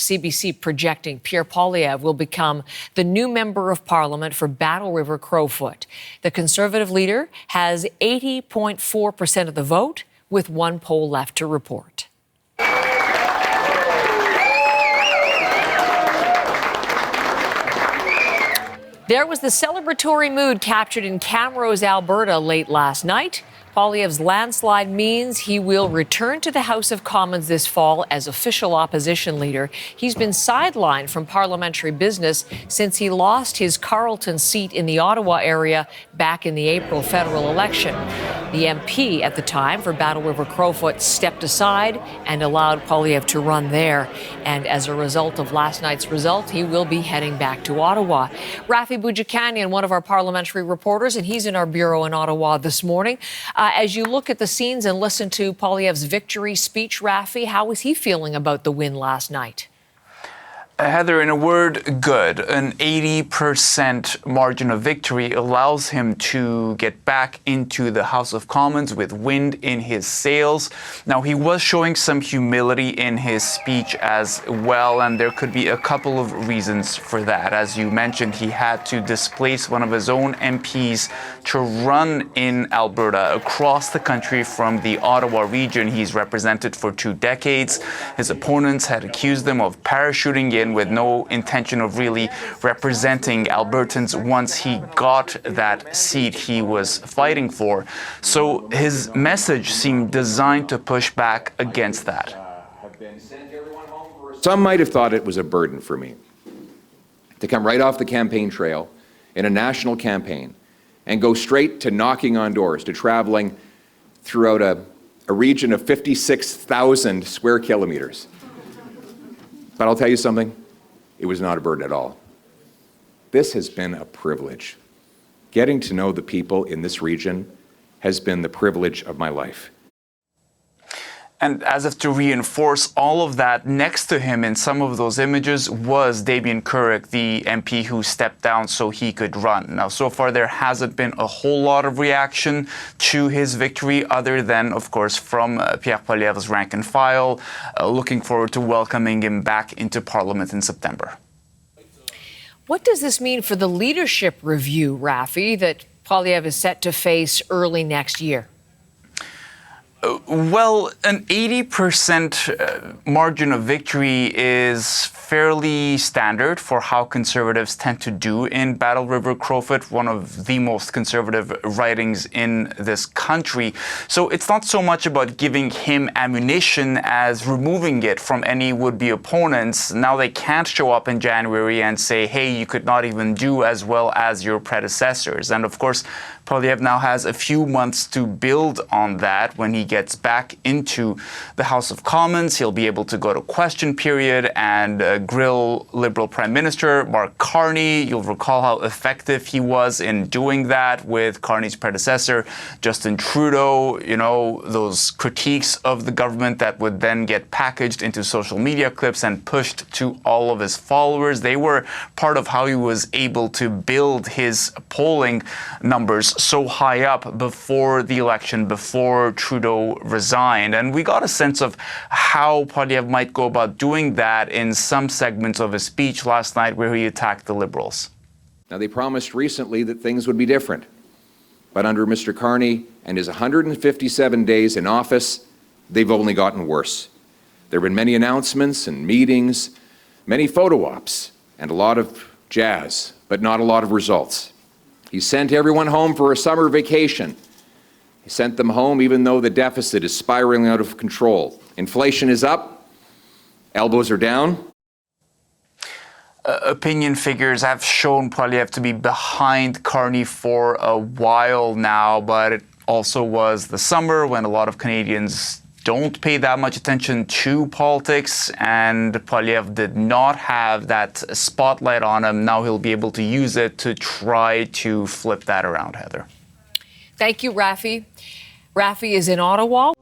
CBC projecting Pierre Poilievre will become the new member of Parliament for Battle River-Crowfoot. The Conservative leader has 80.4% of the vote, with one poll left to report. There was the celebratory mood captured in Camrose, Alberta late last night. Poilievre's landslide means he will return to the House of Commons this fall as official opposition leader. He's been sidelined from parliamentary business since he lost his Carleton seat in the Ottawa area back in the April federal election. The MP at the time for Battle River-Crowfoot stepped aside and allowed Poilievre to run there. And as a result of last night's result, he will be heading back to Ottawa. Rafi Boudjikanian, one of our parliamentary reporters, and he's in our bureau in Ottawa this morning. As you look at the scenes and listen to Poilievre's victory speech, Rafi, how is he feeling about the win last night? Heather, in a word, good. An 80% margin of victory allows him to get back into the House of Commons with wind in his sails. Now, he was showing some humility in his speech as well, and there could be a couple of reasons for that. As you mentioned, he had to displace one of his own MPs to run in Alberta across the country from the Ottawa region he's represented for 2 decades. His opponents had accused him of parachuting in with no intention of really representing Albertans once he got that seat he was fighting for. So his message seemed designed to push back against that. Some might have thought it was a burden for me to come right off the campaign trail in a national campaign and go straight to knocking on doors, to traveling throughout a region of 56,000 square kilometers. But I'll tell you something, it was not a burden at all. This has been a privilege. Getting to know the people in this region has been the privilege of my life. And as if to reinforce all of that, next to him in some of those images was Damien Carrick, the MP who stepped down so he could run. Now, so far, there hasn't been a whole lot of reaction to his victory, other than, of course, from Pierre Poilievre's rank and file, looking forward to welcoming him back into Parliament in September. What does this mean for the leadership review, Rafi, that Poilievre is set to face early next year? Well, an 80% margin of victory is fairly standard for how Conservatives tend to do in Battle River-Crowfoot, one of the most conservative ridings in this country. So it's not so much about giving him ammunition as removing it from any would-be opponents. Now they can't show up in January and say, hey, you could not even do as well as your predecessors. And of course, Poilievre now has a few months to build on that. When he gets back into the House of Commons, he'll be able to go to question period and grill Liberal Prime Minister Mark Carney. You'll recall how effective he was in doing that with Carney's predecessor, Justin Trudeau. You know, those critiques of the government that would then get packaged into social media clips and pushed to all of his followers. They were part of how he was able to build his polling numbers so high up before the election, before Trudeau resigned. And we got a sense of how Poilievre might go about doing that in some segments of his speech last night where he attacked the Liberals. Now, they promised recently that things would be different. But under Mr. Carney and his 157 days in office, they've only gotten worse. There have been many announcements and meetings, many photo ops, and a lot of jazz, but not a lot of results. He sent everyone home for a summer vacation. He sent them home even though the deficit is spiraling out of control. Inflation is up, elbows are down. Opinion figures have shown Poilievre to be behind Carney for a while now, but it also was the summer when a lot of Canadians don't pay that much attention to politics, and Poilievre did not have that spotlight on him. Now he'll be able to use it to try to flip that around, Heather. Thank you, Rafi. Rafi is in Ottawa.